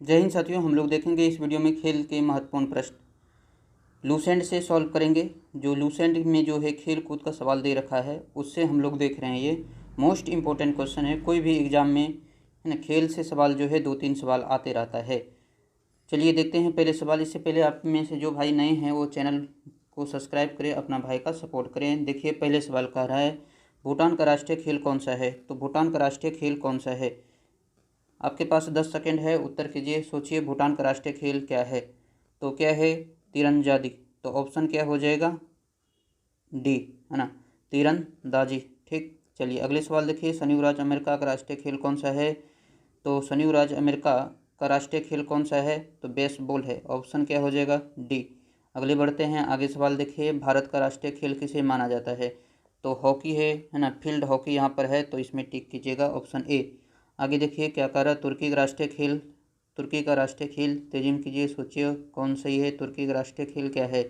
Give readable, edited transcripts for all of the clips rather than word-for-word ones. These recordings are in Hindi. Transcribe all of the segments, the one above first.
जय हिंद साथियों, हम लोग देखेंगे इस वीडियो में खेल के महत्वपूर्ण प्रश्न लूसेंट से सॉल्व करेंगे। जो लूसेंट में जो है खेल कूद का सवाल दे रखा है उससे हम लोग देख रहे हैं। ये मोस्ट इम्पोर्टेंट क्वेश्चन है। कोई भी एग्जाम में है ना, खेल से सवाल जो है 2-3 सवाल आते रहता है। चलिए देखते हैं पहले सवाल। इससे पहले आप में से जो भाई नए हैं वो चैनल को सब्सक्राइब करें, अपना भाई का सपोर्ट करें। देखिए पहले सवाल कह रहा है भूटान का राष्ट्रीय खेल कौन सा है। तो भूटान का राष्ट्रीय खेल कौन सा है, आपके पास 10 सेकंड है, उत्तर कीजिए। सोचिए भूटान का राष्ट्रीय खेल क्या है। तो क्या है, तीरंदाजी। तो ऑप्शन क्या हो जाएगा, डी, है ना, तीरंदाजी। ठीक, चलिए अगले सवाल देखिए। संयुक्त राज्य अमेरिका का राष्ट्रीय खेल कौन सा है। तो संयुक्त राज्य अमेरिका का राष्ट्रीय खेल कौन सा है, तो बेसबॉल है। ऑप्शन क्या हो जाएगा, डी। अगले बढ़ते हैं, आगे सवाल देखिए। भारत का राष्ट्रीय खेल किसे माना जाता है। तो हॉकी है ना, फील्ड हॉकी यहाँ पर है, तो इसमें टिक कीजिएगा, ऑप्शन ए। आगे देखिए क्या कह रहा है, तुर्की का राष्ट्रीय खेल। तुर्की का राष्ट्रीय खेल तेजी में कीजिए, सोचिए कौन सही है। तुर्की का राष्ट्रीय खेल क्या है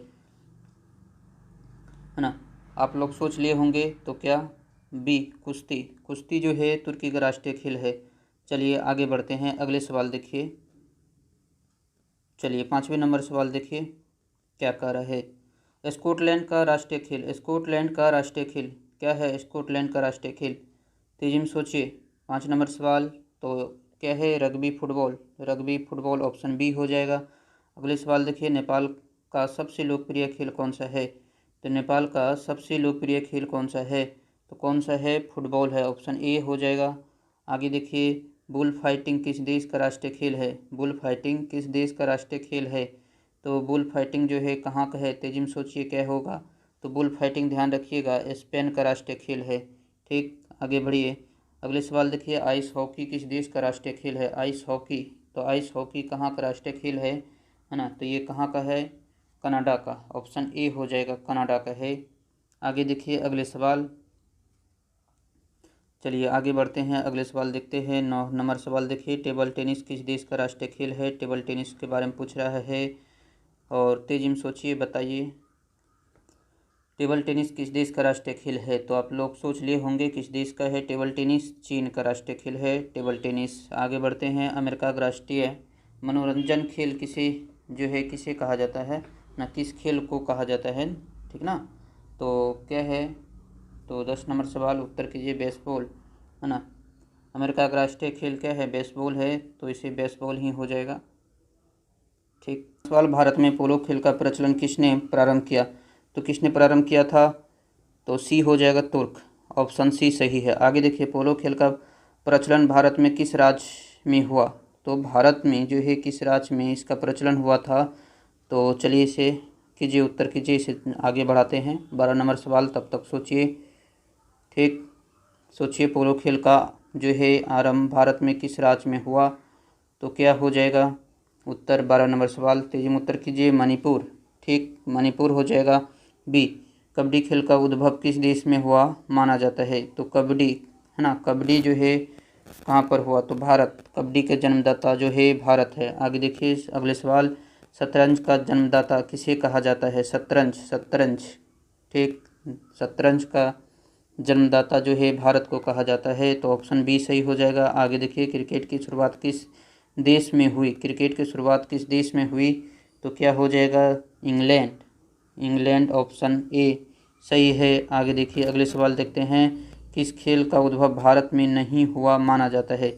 ना, आप लोग सोच लिए होंगे। तो क्या, बी, कुश्ती। कुश्ती जो है तुर्की का राष्ट्रीय खेल है। चलिए आगे बढ़ते हैं, अगले सवाल देखिए। चलिए 5वें नंबर सवाल देखिए क्या कह रहा है। स्कॉटलैंड का राष्ट्रीय खेल। स्कॉटलैंड का राष्ट्रीय खेल क्या है, स्कॉटलैंड का राष्ट्रीय खेल तेजी में सोचिए। 5 नंबर सवाल, तो क्या है, rugby football. Rugby football, option B हो जाएगा। अगले सवाल देखिए, नेपाल का सबसे लोकप्रिय खेल कौन सा है। तो नेपाल का सबसे लोकप्रिय खेल कौन सा है, तो कौन सा है, फुटबॉल है, ऑप्शन ए हो जाएगा। आगे देखिए, बुल फाइटिंग किस देश का राष्ट्रीय खेल है। बुल फाइटिंग किस देश का राष्ट्रीय खेल है। तो बुल फाइटिंग जो है कहाँ का है, तेजी में सोचिए क्या होगा। तो बुल फाइटिंग ध्यान रखिएगा स्पेन का राष्ट्रीय खेल है। ठीक, आगे बढ़िए। अगले सवाल देखिए, आइस हॉकी किस देश का राष्ट्रीय खेल है। आइस हॉकी, तो आइस हॉकी कहाँ का राष्ट्रीय खेल है ना, तो ये कहाँ का है, कनाडा का, ऑप्शन ए हो जाएगा, कनाडा का है। आगे देखिए अगले सवाल। चलिए आगे बढ़ते हैं, अगले सवाल देखते हैं। 9 नंबर सवाल देखिए, टेबल टेनिस किस देश का राष्ट्रीय खेल है। टेबल टेनिस के बारे में पूछ रहा है और तेजी में सोचिए, बताइए टेबल टेनिस किस देश का राष्ट्रीय खेल है। तो आप लोग सोच लिए होंगे किस देश का है टेबल टेनिस, चीन का राष्ट्रीय खेल है टेबल टेनिस। आगे बढ़ते हैं, अमेरिका का राष्ट्रीय मनोरंजन खेल किसे जो है किसे कहा जाता है ना, किस खेल को कहा जाता है, ठीक ना। तो क्या है, तो 10 नंबर सवाल, उत्तर कीजिए बेसबॉल, है ना। अमेरिका का राष्ट्रीय खेल क्या है, बेसबॉल है, तो इसे बेसबॉल ही हो जाएगा। ठीक, सवाल, भारत में पोलो खेल का प्रचलन किसने प्रारंभ किया। तो किसने प्रारंभ किया था, तो सी हो जाएगा, तुर्क, ऑप्शन सी सही है। आगे देखिए, पोलो खेल का प्रचलन भारत में किस राज्य में हुआ। तो भारत में जो है किस राज्य में इसका प्रचलन हुआ था। तो चलिए इसे कीजिए, उत्तर कीजिए, इसे आगे बढ़ाते हैं। 12 नंबर सवाल, तब तक सोचिए। ठीक, सोचिए पोलो खेल का जो है आरंभ भारत में किस राज्य में हुआ। तो क्या हो जाएगा उत्तर, 12 नंबर सवाल तेजी में उत्तर कीजिए, मणिपुर। ठीक, मणिपुर हो जाएगा। बी, कबड्डी खेल का उद्भव किस देश में हुआ माना जाता है। तो कबड्डी, है ना, कबड्डी जो है कहाँ पर हुआ, तो भारत। कबड्डी के जन्मदाता जो है भारत है। आगे देखिए अगले सवाल, शतरंज का जन्मदाता किसे कहा जाता है। शतरंज, शतरंज, ठीक, शतरंज का जन्मदाता जो है भारत को कहा जाता है, तो ऑप्शन बी सही हो जाएगा। आगे देखिए, क्रिकेट की शुरुआत किस देश में हुई। क्रिकेट की शुरुआत किस देश में हुई, तो क्या हो जाएगा, इंग्लैंड। इंग्लैंड, ऑप्शन ए सही है। आगे देखिए अगले सवाल देखते हैं, किस खेल का उद्भव भारत में नहीं हुआ माना जाता है।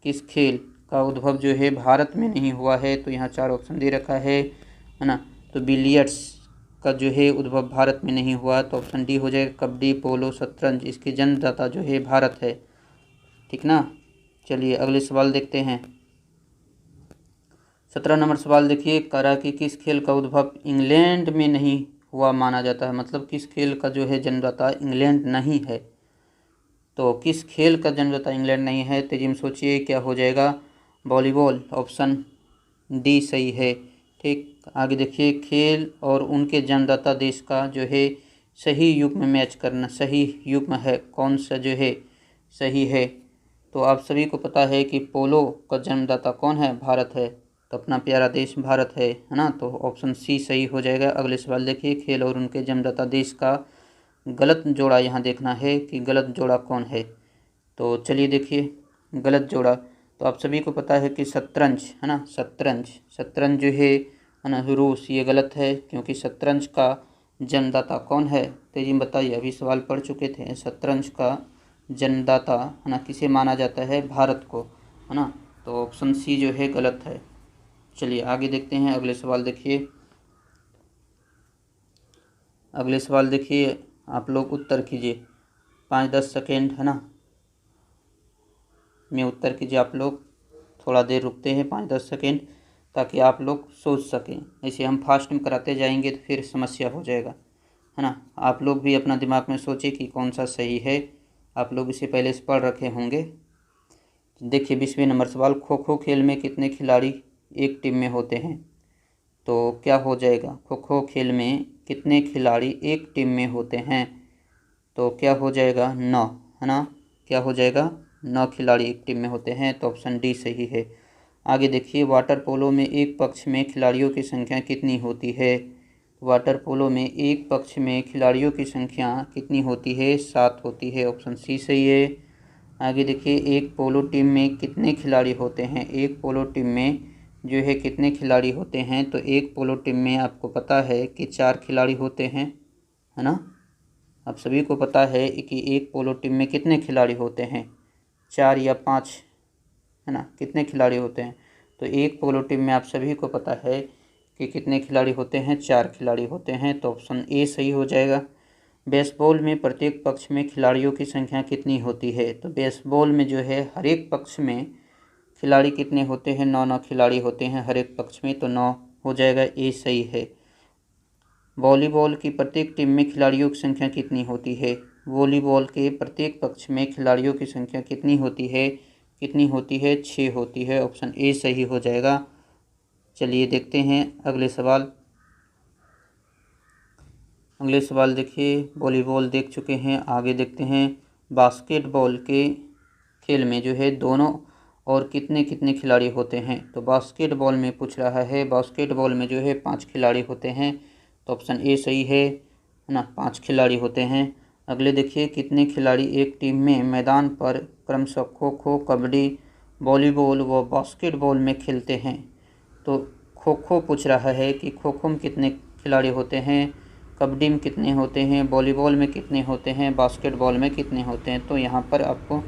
किस खेल का उद्भव जो है भारत में नहीं हुआ है, तो यहाँ 4 ऑप्शन दे रखा है ना। तो बिलियर्ड्स का जो है उद्भव भारत में नहीं हुआ, तो ऑप्शन डी हो जाएगा, कबड्डी, पोलो, शतरंज, इसके जन्मदाता जो है भारत है, ठीक ना। चलिए अगले सवाल देखते हैं। 17 नंबर सवाल देखिए, करा कि किस खेल का उद्भव इंग्लैंड में नहीं हुआ माना जाता है। मतलब किस खेल का जो है जन्मदाता इंग्लैंड नहीं है। तो किस खेल का जन्मदाता इंग्लैंड नहीं है, तेजी में सोचिए क्या हो जाएगा, वॉलीबॉल, ऑप्शन डी सही है। ठीक, आगे देखिए, खेल और उनके जन्मदाता देश का जो है सही युग्म मैच करना। सही युग्म है कौन सा जो है सही है। तो आप सभी को पता है कि पोलो का जन्मदाता कौन है, भारत है, तो अपना प्यारा देश भारत है ना। तो ऑप्शन सी सही हो जाएगा। अगले सवाल देखिए, खेल और उनके जन्मदाता देश का गलत जोड़ा यहाँ देखना है कि गलत जोड़ा कौन है। तो चलिए देखिए गलत जोड़ा, तो आप सभी को पता है कि शतरंज है ना, शतरंज जो है ना रूस, ये गलत है क्योंकि शतरंज का जन्मदाता कौन है? तेजी में बताइए, अभी सवाल पढ़ चुके थे। शतरंज का जन्मदाता है ना किसे माना जाता है? भारत को, है ना। तो ऑप्शन सी जो है गलत है। चलिए आगे देखते हैं, अगले सवाल देखिए। अगले सवाल देखिए, आप लोग उत्तर कीजिए 5-10 सेकेंड है ना में उत्तर कीजिए। आप लोग थोड़ा देर रुकते हैं 5-10 सेकेंड ताकि आप लोग सोच सकें। ऐसे हम फास्ट में कराते जाएंगे तो फिर समस्या हो जाएगा, है ना। आप लोग भी अपना दिमाग में सोचें कि कौन सा सही है। आप लोग इसे पहले से पढ़ रखे होंगे। देखिए 20वें नंबर सवाल, खो खो खेल में कितने खिलाड़ी एक टीम में होते हैं? तो क्या हो जाएगा? खो खो खेल में कितने खिलाड़ी एक टीम में होते हैं? तो क्या हो जाएगा? 9, है ना। क्या हो जाएगा? 9 खिलाड़ी एक टीम में होते हैं। तो ऑप्शन डी सही है। आगे देखिए, वाटर पोलो में एक पक्ष में खिलाड़ियों की संख्या कितनी होती है? वाटर पोलो में एक पक्ष में खिलाड़ियों की संख्या कितनी होती है? 7 होती है। ऑप्शन सी सही है। आगे देखिए, एक पोलो टीम में कितने खिलाड़ी होते हैं? एक पोलो टीम में जो है कितने खिलाड़ी होते हैं? तो एक पोलो टीम में आपको पता है कि 4 खिलाड़ी होते हैं, है ना। आप सभी को पता है कि एक पोलो टीम में कितने खिलाड़ी होते हैं? 4 या 5, है ना। कितने खिलाड़ी होते हैं? तो एक पोलो टीम में आप सभी को पता है कि कितने खिलाड़ी होते हैं? 4 खिलाड़ी होते हैं। तो ऑप्शन ए सही हो जाएगा। बेसबॉल में प्रत्येक पक्ष में खिलाड़ियों की संख्या कितनी होती है? तो बेसबॉल में जो है हर एक पक्ष में खिलाड़ी कितने होते हैं? 9 खिलाड़ी होते हैं हर एक पक्ष में। तो 9 हो जाएगा, ए सही है। वॉलीबॉल की प्रत्येक टीम में खिलाड़ियों की संख्या कितनी होती है? वॉलीबॉल के प्रत्येक पक्ष में खिलाड़ियों की संख्या कितनी होती है? कितनी होती है? 6 होती है। ऑप्शन ए सही हो जाएगा। चलिए देखते हैं अगले सवाल। अगले सवाल देखिए, वॉलीबॉल देख चुके हैं, आगे देखते हैं बास्केटबॉल के खेल में जो है दोनों और कितने कितने खिलाड़ी होते हैं? तो बास्केटबॉल में पूछ रहा है, बास्केटबॉल में जो है 5 खिलाड़ी होते हैं। तो ऑप्शन ए सही है ना, 5 खिलाड़ी होते हैं। अगले देखिए, कितने खिलाड़ी एक टीम में मैदान पर क्रमशः खो खो, कबड्डी, वॉलीबॉल व बास्केटबॉल में खेलते हैं? तो खो खो पूछ रहा है कि खो खो में कितने खिलाड़ी होते हैं, कबड्डी में कितने होते हैं, वॉलीबॉल में कितने होते हैं, बास्केटबॉल में कितने होते हैं। तो यहाँ पर आपको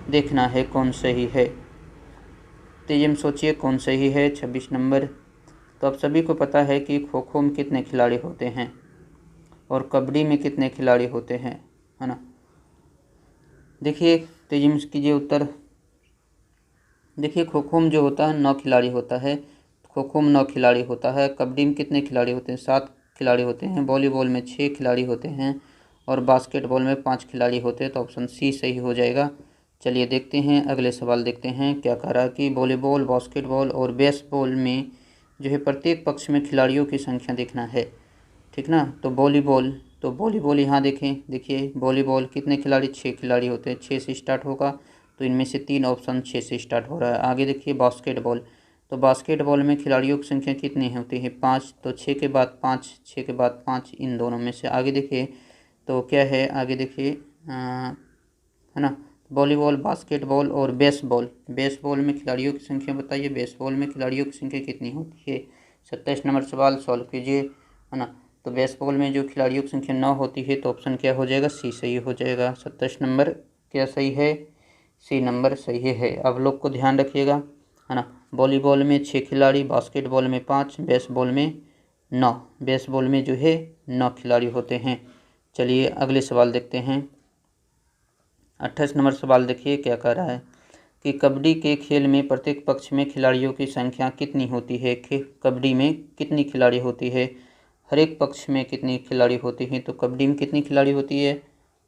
देखना है कौन सही है। तेजी में सोचिए कौन सही है। 26 नंबर। तो आप सभी को पता है कि खो खो में कितने खिलाड़ी होते हैं और कबड्डी में कितने खिलाड़ी होते हैं, है ना। देखिए तेजी में कीजिए उत्तर। देखिए खो खो में जो होता है 9 खिलाड़ी होता है, खो खो में 9 खिलाड़ी होता है। कबड्डी में कितने खिलाड़ी होते हैं? 7 खिलाड़ी होते हैं। वॉलीबॉल में 6 खिलाड़ी होते हैं और बास्केटबॉल में 5 खिलाड़ी होते हैं। तो ऑप्शन सी सही हो जाएगा। चलिए देखते हैं अगले सवाल, देखते हैं क्या कह रहा है कि वॉलीबॉल, बास्केटबॉल और बेसबॉल में जो है प्रत्येक पक्ष में खिलाड़ियों की संख्या देखना है, ठीक ना। तो वॉलीबॉल यहाँ देखें, देखिए वॉलीबॉल कितने खिलाड़ी? 6 खिलाड़ी होते हैं। 6 से स्टार्ट होगा, तो इनमें से 3 ऑप्शन 6 से स्टार्ट हो रहा है। आगे देखिए बास्केटबॉल, तो बास्केटबॉल में खिलाड़ियों की संख्या कितनी होती है? 5। तो 6 के बाद 5, 6 के बाद 5, इन दोनों में से। आगे देखिए तो क्या है, आगे देखिए है ना, वॉलीबॉल, बास्केटबॉल और बेसबॉल में खिलाड़ियों की संख्या बताइए। बेसबॉल में खिलाड़ियों की संख्या कितनी होती है? 27 नंबर सवाल सॉल्व कीजिए, है ना। तो बेसबॉल में जो खिलाड़ियों की संख्या 9 होती है। तो ऑप्शन क्या हो जाएगा? सी सही हो जाएगा। 27 नंबर क्या सही है? सी नंबर सही है। अब लोग को ध्यान रखिएगा, है ना। वॉलीबॉल में 6 खिलाड़ी, बास्केटबॉल में 5, बेसबॉल में 9। बेसबॉल में जो है 9 खिलाड़ी होते हैं। चलिए अगले सवाल देखते हैं। 28 नंबर सवाल देखिए क्या कह रहा है कि कबड्डी के खेल में प्रत्येक पक्ष में खिलाड़ियों की संख्या कितनी होती है? कबड्डी में कितनी खिलाड़ी होती है? हर एक पक्ष में कितनी खिलाड़ी होती हैं? तो कबड्डी में कितनी खिलाड़ी होती है?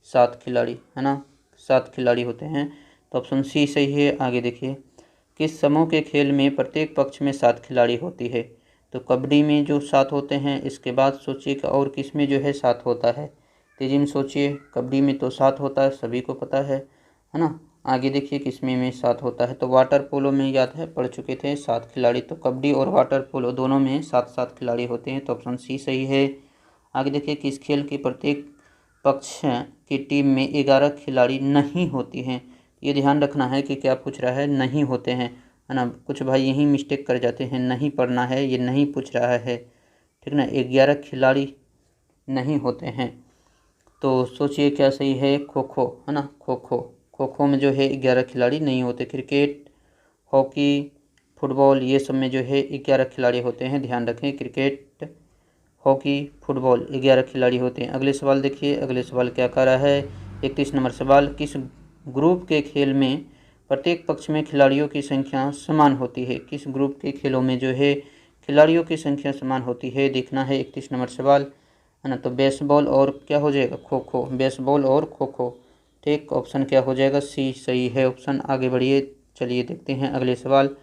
7 खिलाड़ी, है ना, 7 खिलाड़ी होते हैं। तो ऑप्शन सी सही है। आगे देखिए, किस समूह के खेल में प्रत्येक पक्ष में 7 खिलाड़ी होती है? तो कबड्डी में जो 7 होते हैं, इसके बाद सोचिए कि और किस में जो है 7 होता है। तेजी में सोचिए, कबड्डी में तो 7 होता है, सभी को पता है ना। आगे देखिए किसमें में 7 होता है। तो वाटर पोलो में याद है, पढ़ चुके थे, 7 खिलाड़ी। तो कबड्डी और वाटर पोलो दोनों में 7-7 खिलाड़ी होते हैं। तो ऑप्शन सी सही है। आगे देखिए, किस खेल के प्रत्येक पक्ष की टीम में 11 खिलाड़ी नहीं होती हैं? ये ध्यान रखना है कि क्या पूछ रहा है, नहीं होते हैं। है ना। कुछ भाई यही मिस्टेक कर जाते हैं, नहीं पढ़ना है, ये नहीं पूछ रहा है, ठीक ना। 11 खिलाड़ी नहीं होते हैं, तो सोचिए क्या सही है। खो खो, है ना, खो खो। खो खो में जो है 11 खिलाड़ी नहीं होते। क्रिकेट, हॉकी, फुटबॉल, ये सब में जो है 11 खिलाड़ी होते हैं, ध्यान रखें। क्रिकेट, हॉकी, फुटबॉल 11 खिलाड़ी होते हैं। अगले सवाल देखिए, अगले सवाल क्या कह रहा है। 31 नंबर सवाल, किस ग्रुप के खेल में प्रत्येक पक्ष में खिलाड़ियों की संख्या समान होती है। किस ग्रुप के खेलों में जो है खिलाड़ियों की संख्या समान होती है, देखना है। 31 नंबर सवाल, है ना। तो बेसबॉल और क्या हो जाएगा, खो खो। बेसबॉल और खो खो, ठीक। ऑप्शन क्या हो जाएगा, सी सही है ऑप्शन। आगे बढ़िए, चलिए देखते हैं अगले सवाल।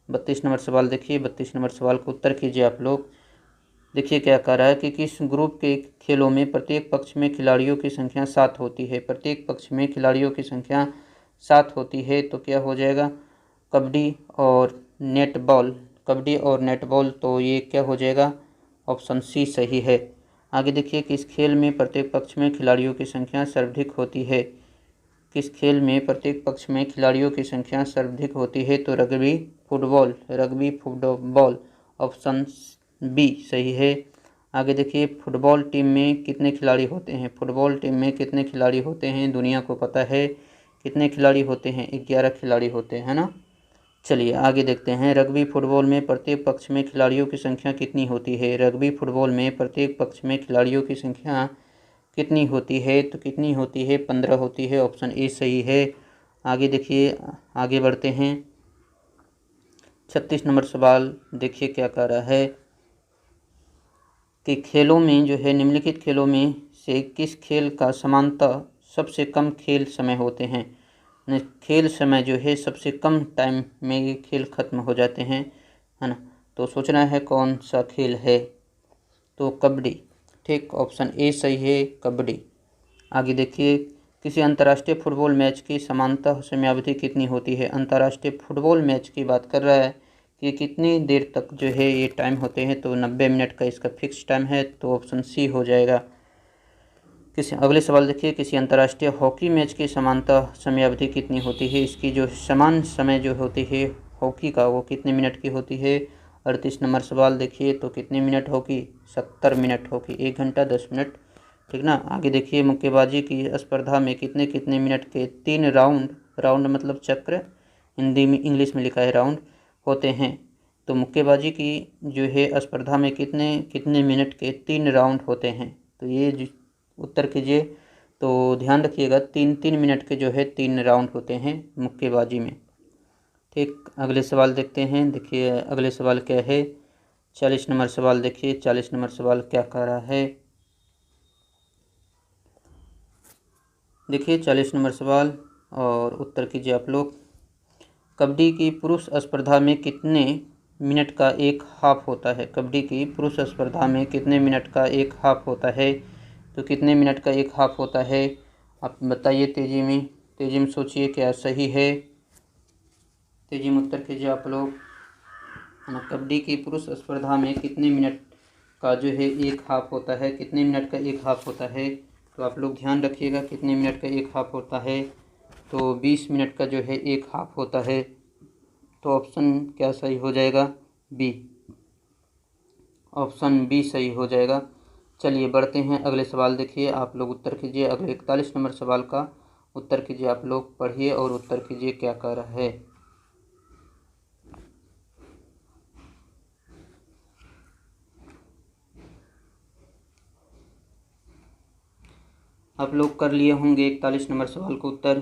32 नंबर सवाल देखिए, 32 नंबर सवाल को उत्तर कीजिए आप लोग। देखिए क्या कह रहा है कि किस ग्रुप के खेलों में प्रत्येक पक्ष में खिलाड़ियों की संख्या 7 होती है। प्रत्येक पक्ष में खिलाड़ियों की संख्या 7 होती है, तो क्या हो जाएगा, कबड्डी और नेटबॉल। कबड्डी और नेटबॉल, तो ये क्या हो जाएगा, ऑप्शन सी सही है। आगे देखिए, किस खेल में प्रत्येक पक्ष में खिलाड़ियों की संख्या सर्वाधिक होती है। किस खेल में प्रत्येक पक्ष में खिलाड़ियों की संख्या सर्वाधिक होती है, तो rugby football. Rugby football, option B सही है। आगे देखिए, फुटबॉल टीम में कितने खिलाड़ी होते हैं। फुटबॉल टीम में कितने खिलाड़ी होते हैं, दुनिया को पता है कितने खिलाड़ी होते हैं, 11 खिलाड़ी होते हैं ना। चलिए आगे देखते हैं। रग्बी फुटबॉल में प्रत्येक पक्ष में खिलाड़ियों की संख्या कितनी होती है। रग्बी फुटबॉल में प्रत्येक पक्ष में खिलाड़ियों की संख्या कितनी होती है, तो कितनी होती है, 15 होती है, ऑप्शन ए सही है। आगे देखिए, आगे बढ़ते हैं। 36 नंबर सवाल देखिए क्या कह रहा है कि खेलों में जो है, निम्नलिखित खेलों में से किस खेल का समानतः सबसे कम खेल समय होते हैं। खेल समय जो है सबसे कम टाइम में ये खेल खत्म हो जाते हैं, है ना। तो सोचना है कौन सा खेल है, तो कबड्डी, ठीक। ऑप्शन ए सही है, कबड्डी। आगे देखिए, किसी अंतर्राष्ट्रीय फुटबॉल मैच की समानतः समयावधि कितनी होती है। अंतर्राष्ट्रीय फुटबॉल मैच की बात कर रहा है कि कितनी देर तक जो है ये टाइम होते हैं, तो 90 मिनट का इसका फिक्स टाइम है, तो ऑप्शन सी हो जाएगा। किसी अगले सवाल देखिए, किसी अंतर्राष्ट्रीय हॉकी मैच की समानतः समयावधि कितनी होती है। इसकी जो समान समय जो होती है हॉकी का, वो कितने मिनट की होती है। 38 नंबर सवाल देखिए, तो कितने मिनट हॉकी, 70 मिनट हॉकी, 1 घंटा 10 मिनट, ठीक ना। आगे देखिए, मुक्केबाजी की स्पर्धा में कितने कितने मिनट के 3 राउंड, राउंड मतलब चक्र, हिंदी में इंग्लिश में लिखा है राउंड, होते हैं। तो मुक्केबाजी की जो है स्पर्धा में कितने कितने मिनट के 3 राउंड होते हैं, तो ये उत्तर कीजिए। तो ध्यान रखिएगा, 3-3 मिनट के जो है 3 राउंड होते हैं मुक्केबाजी में, ठीक। अगले सवाल देखते हैं। देखिए अगले सवाल क्या है, 40 नंबर सवाल देखिए। 40 नंबर सवाल क्या कह रहा है, देखिए 40 नंबर सवाल और उत्तर कीजिए आप लोग। कबड्डी की पुरुष स्पर्धा में कितने मिनट का एक हाफ होता है। कबड्डी की पुरुष स्पर्धा में कितने मिनट का एक हाफ होता है, तो कितने मिनट का एक हाफ होता है, आप बताइए। तेजी में सोचिए क्या सही है, तेजी में उत्तर कीजिए आप लोग। कबड्डी की पुरुष स्पर्धा में कितने मिनट का जो है एक हाफ होता है, कितने मिनट का एक हाफ होता है, तो आप लोग ध्यान रखिएगा कितने मिनट का एक हाफ होता है, तो 20 मिनट का जो है एक हाफ होता है, तो ऑप्शन क्या सही हो जाएगा, बी। ऑप्शन बी सही हो जाएगा। चलिए बढ़ते हैं अगले सवाल देखिए, आप लोग उत्तर कीजिए। अगले 41 नंबर सवाल का उत्तर कीजिए, आप लोग पढ़िए और उत्तर कीजिए क्या कह रहा है। आप लोग कर लिए होंगे 41 नंबर सवाल को उत्तर।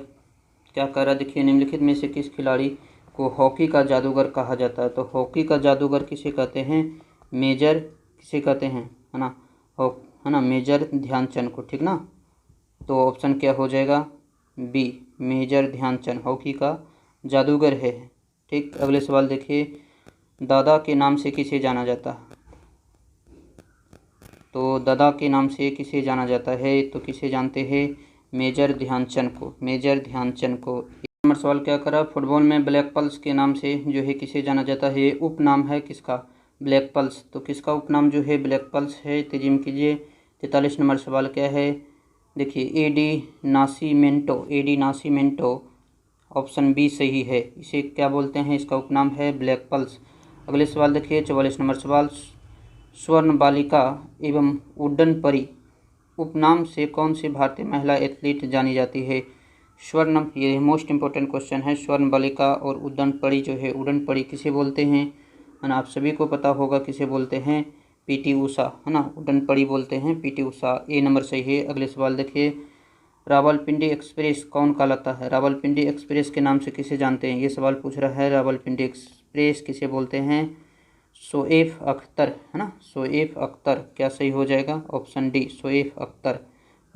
क्या कह रहा है देखिए, निम्नलिखित में से किस खिलाड़ी को हॉकी का जादूगर कहा जाता है। तो हॉकी का जादूगर किसे कहते हैं, मेजर किसे कहते हैं, है ना, है ना, मेजर ध्यानचंद को, ठीक ना। तो ऑप्शन क्या हो जाएगा, बी, मेजर ध्यानचंद हॉकी का जादूगर है, ठीक। अगले सवाल देखिए, दादा के नाम से किसे जाना जाता है। तो दादा के नाम से किसे जाना जाता है, तो किसे जानते हैं, मेजर ध्यानचंद को, मेजर ध्यानचंद को। नंबर सवाल क्या करा, फुटबॉल में ब्लैक पल्स के नाम से जो है किसे जाना जाता है, उपनाम है किसका, ब्लैक पल्स, तो किसका उपनाम जो है ब्लैक पल्स है, तेजिम कीजिए। 43 नंबर सवाल क्या है, देखिए एडी नासीमेंटो, एडी नासीमेंटो ऑप्शन बी सही है। इसे क्या बोलते हैं? इसका उपनाम है ब्लैक पल्स। अगले सवाल देखिए 44 नंबर सवाल, स्वर्ण बालिका एवं उड्डन परी उपनाम से कौन सी भारतीय महिला एथलीट जानी जाती है? स्वर्ण, ये मोस्ट इम्पोर्टेंट क्वेश्चन है। स्वर्ण बालिका और उड्डन परी जो है, उड्डन परी किसे बोलते हैं? है ना, आप सभी को पता होगा किसे बोलते हैं, पीटी उषा, है ना, उड्डन परी बोलते हैं पीटी उषा। ए नंबर सही है। अगले सवाल देखिए, रावलपिंडी एक्सप्रेस कौन कहलाता है? रावलपिंडी एक्सप्रेस के नाम से किसे जानते हैं? ये सवाल पूछ रहा है, रावलपिंडी एक्सप्रेस किसे बोलते हैं? शोएब अख्तर, है ना, शोएब अख्तर। क्या सही हो जाएगा? Option D, Shoaib Akhtar.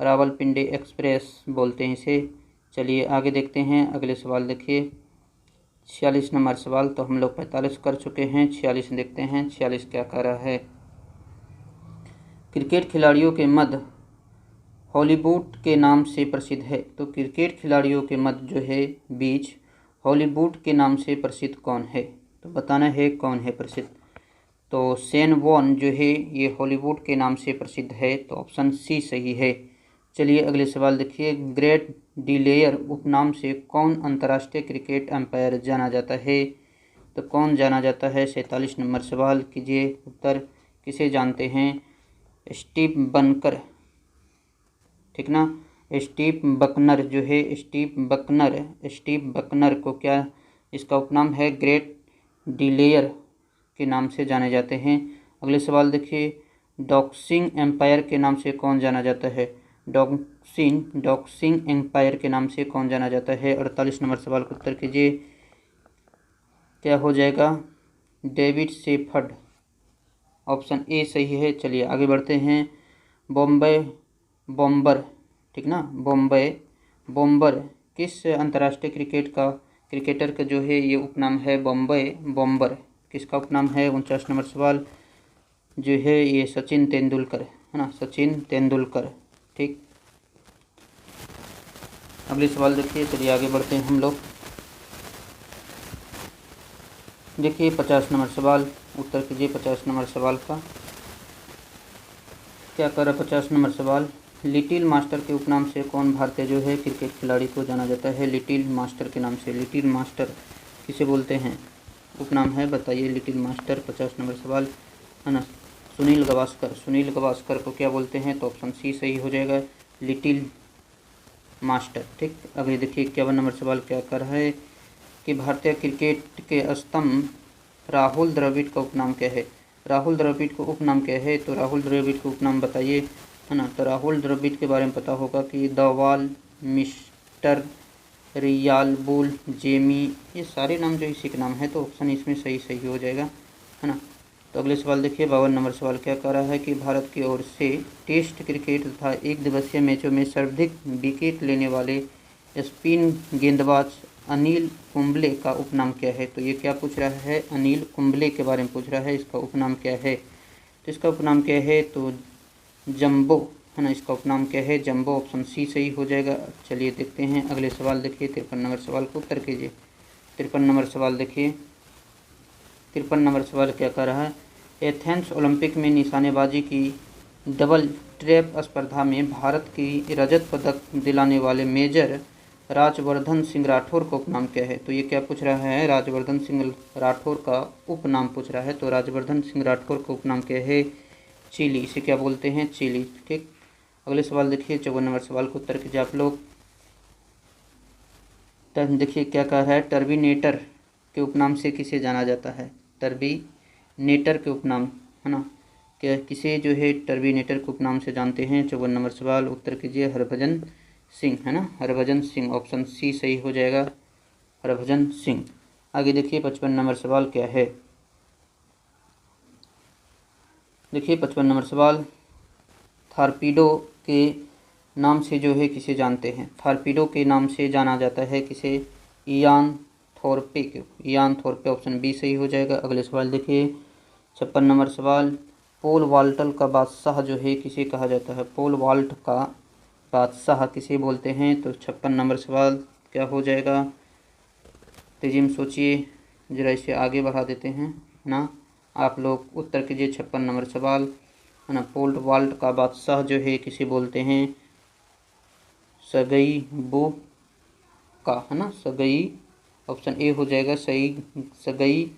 Rawalpindi express बोलते हैं इसे। चलिए आगे देखते हैं। अगले सवाल देखिए 46 नंबर सवाल। तो हम लोग 45 कर चुके हैं, 46 देखते हैं 46 क्या कह रहा है। क्रिकेट खिलाड़ियों के मध्य हॉलीवुड के नाम से प्रसिद्ध है। तो क्रिकेट खिलाड़ियों के मध्य जो है बीच हॉलीवुड के नाम से प्रसिद्ध कौन है? तो बताना है कौन है प्रसिद्ध। तो शेन वॉर्न जो है ये हॉलीवुड के नाम से प्रसिद्ध है। तो ऑप्शन सी सही है। चलिए अगले सवाल देखिए, ग्रेट डिलेयर उपनाम से कौन अंतर्राष्ट्रीय क्रिकेट अंपायर जाना जाता है? तो कौन जाना जाता है? 47 नंबर सवाल कीजिए उत्तर। किसे जानते हैं? स्टीव बकनर, ठीक ना, स्टीव बकनर जो है, स्टीव बकनर को क्या इसका उपनाम है? ग्रेट डिलेयर के नाम से जाने जाते हैं। अगले सवाल देखिए, डॉक्सिंग एम्पायर के नाम से कौन जाना जाता है? डॉक्सिंग एम्पायर के नाम से कौन जाना जाता है? 48 नंबर सवाल का उत्तर कीजिए। क्या हो जाएगा? David shepherd. ऑप्शन ए सही है। चलिए आगे बढ़ते हैं। बॉम्बे बॉम्बर, ठीक ना, बॉम्बे बॉम्बर किस अंतर्राष्ट्रीय क्रिकेटर का जो है ये उपनाम है? बॉम्बे बॉम्बर किसका उपनाम है? 49 नंबर सवाल जो है ये सचिन तेंदुलकर, है ना, सचिन तेंदुलकर, ठीक। अगले सवाल देखिए। चलिए आगे बढ़ते हैं हम लोग। देखिए 50 नंबर सवाल, उत्तर कीजिए 50 नंबर सवाल का। क्या कर रहा है 50 नंबर सवाल, लिटिल मास्टर के उपनाम से कौन भारतीय जो है क्रिकेट खिलाड़ी को जाना जाता है? लिटिल मास्टर के नाम से, लिटिल मास्टर किसे बोलते हैं? उपनाम है, बताइए लिटिल मास्टर। 50 नंबर सवाल, है ना, सुनील गावस्कर। सुनील गावस्कर को क्या बोलते हैं? तो ऑप्शन सी सही हो जाएगा, लिटिल मास्टर, ठीक। अभी देखिए 51 नंबर सवाल क्या कर रहा है कि भारतीय क्रिकेट के स्तंभ राहुल द्रविड़ का उपनाम क्या है? राहुल द्रविड़ को उपनाम क्या है? तो राहुल द्रविड़ को उपनाम बताइए, है ना। तो राहुल द्रविड़ के बारे में पता होगा कि the wall, mister real, bull, Jammy, ये सारे नाम जो इसी के नाम है। तो ऑप्शन इसमें सही हो जाएगा, है ना। तो अगले सवाल देखिए 52 नंबर सवाल क्या कह रहा है कि भारत की ओर से टेस्ट क्रिकेट तथा एक दिवसीय मैचों में सर्वाधिक विकेट लेने वाले स्पिन गेंदबाज अनिल कुंबले का उपनाम क्या है? तो ये क्या पूछ रहा है? अनिल कुंबले के बारे में पूछ रहा है। इसका उपनाम क्या है? तो इसका उपनाम क्या है? तो जंबो, है ना, इसका उपनाम क्या है? जंबो। ऑप्शन सी सही हो जाएगा। चलिए देखते हैं अगले सवाल देखिए 53 नंबर सवाल को उत्तर कीजिए। 53 नंबर सवाल देखिए, 53 नंबर सवाल क्या कर रहा है, एथेंस ओलंपिक में निशानेबाजी की डबल ट्रैप स्पर्धा में भारत की रजत पदक दिलाने वाले मेजर राजवर्धन सिंह राठौर का उपनाम क्या है? तो ये क्या पूछ रहा है? राजवर्धन सिंह राठौर का उपनाम पूछ रहा है। तो राजवर्धन सिंह राठौर का उपनाम क्या है? चिली। इसे क्या बोलते हैं? चिली, ठीक। अगले सवाल देखिए 54 नंबर सवाल को उत्तर कीजिए आप लोग। देखिए क्या कह रहा है, टर्बिनेटर के उपनाम से किसे जाना जाता है? टर्बिनेटर के उपनाम, है ना, क्या किसे जो है टर्बिनेटर के उपनाम से जानते हैं? 54 नंबर सवाल उत्तर कीजिए, हरभजन सिंह, है ना, हरभजन सिंह। ऑप्शन सी सही हो जाएगा, हरभजन सिंह। आगे देखिए 55 नंबर सवाल क्या है। देखिए 55 नंबर सवाल, थारपीडो के नाम से जो है किसे जानते हैं? थारपीडो के नाम से जाना जाता है किसे? इयान थोरपे को, इयान थोरपे। ऑप्शन बी सही हो जाएगा। अगले सवाल देखिए 56 नंबर सवाल, पोल वाल्ट का बादशाह जो है किसे कहा जाता है? पोल वाल्ट का बादशाह किसे बोलते हैं? तो 56 नंबर सवाल क्या हो जाएगा? तेजी में सोचिए, ज़रा इसे आगे बढ़ा देते हैं ना आप लोग। उत्तर कीजिए 56 नंबर सवाल, है ना। पोल वाल्ट का बादशाह जो है किसे बोलते हैं? सर्गेई बुक्का, है ना, सगई, ऑप्शन ए हो जाएगा सही, सगई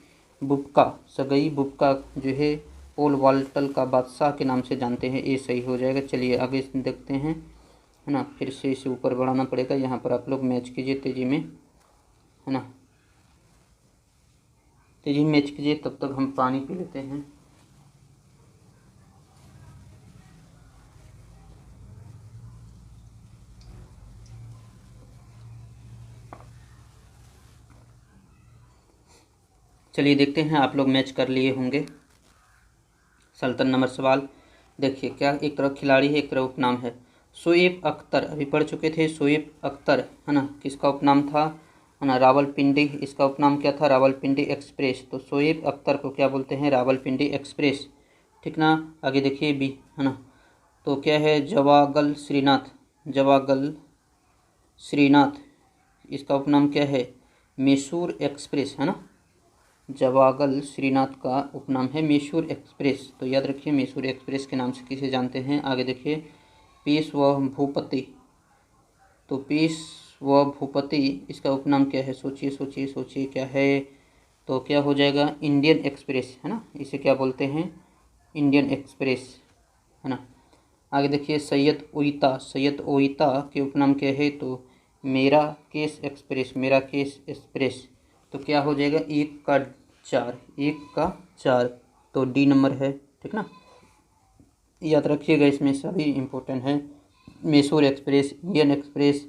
बुक्का। सगई बुक्का जो है पोल वाल्टल का बादशाह के नाम से जानते हैं, ये सही हो जाएगा। चलिए आगे देखते हैं, है ना, फिर से इसे ऊपर बढ़ाना पड़ेगा। यहाँ पर आप लोग मैच कीजिए तेज़ी में, है ना, तेज़ी में मैच कीजिए, तब तक हम पानी पी लेते हैं। चलिए देखते हैं, आप लोग मैच कर लिए होंगे। 17 नंबर सवाल देखिए, क्या एक तरफ खिलाड़ी है, एक तरफ उपनाम है। शोएब अख्तर अभी पढ़ चुके थे। शोएब अख्तर, है ना, किसका उपनाम था, है ना, रावलपिंडी। इसका उपनाम क्या था, रावलपिंडी एक्सप्रेस। तो शोएब अख्तर को क्या बोलते हैं, रावलपिंडी एक्सप्रेस, ठीक ना। आगे देखिए बी, है ना, तो क्या है, जवागल श्रीनाथ। जवागल श्रीनाथ, इसका उपनाम क्या है, मैसूर एक्सप्रेस, है ना। जवागल श्रीनाथ का उपनाम है मैसूर एक्सप्रेस, तो याद रखिए मैसूर एक्सप्रेस के नाम से किसे जानते हैं। आगे देखिए, पीस व भूपति। तो पीस व भूपति, इसका उपनाम क्या है, सोचिए सोचिए सोचिए क्या है। तो क्या हो जाएगा, इंडियन एक्सप्रेस, है ना, इसे क्या बोलते हैं, इंडियन एक्सप्रेस, है ना। आगे देखिए, सैयद ओइता। सैयद ओइता के उपनाम क्या है, तो मेरा केस एक्सप्रेस। मेरा केस एक्सप्रेस, तो क्या हो जाएगा, 1 का 4, 1 का 4, तो डी नंबर है, ठीक ना। याद रखिएगा, इसमें सभी इम्पोर्टेंट हैं। Mysore express, Indian express,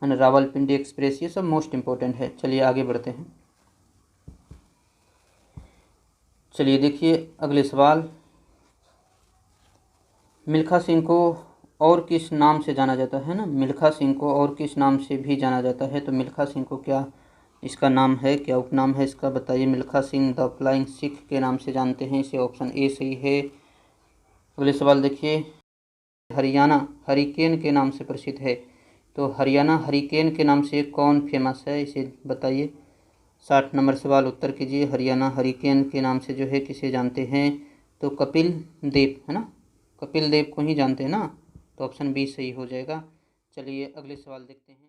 and Rawalpindi express, ये सब मोस्ट इम्पोर्टेंट है। चलिए आगे बढ़ते हैं। चलिए देखिए अगले सवाल, मिल्खा सिंह को और किस नाम से जाना जाता है ना। मिल्खा सिंह को और किस नाम से भी जाना जाता है, तो मिल्खा सिंह को क्या इसका नाम है, क्या उपनाम है इसका, बताइए। मिल्खा सिंह द फ्लाइंग सिख के नाम से जानते हैं इसे, ऑप्शन ए सही है। अगले सवाल देखिए, हरियाणा हरिकेन के नाम से प्रसिद्ध है। तो हरियाणा हरिकेन के नाम से कौन फेमस है, इसे बताइए। 60 नंबर सवाल उत्तर कीजिए। हरियाणा हरिकेन के नाम से जो है किसे जानते हैं, तो कपिल देव, है ना, कपिल देव को ही जानते हैं ना, तो ऑप्शन बी सही हो जाएगा। चलिए अगले सवाल देखते हैं।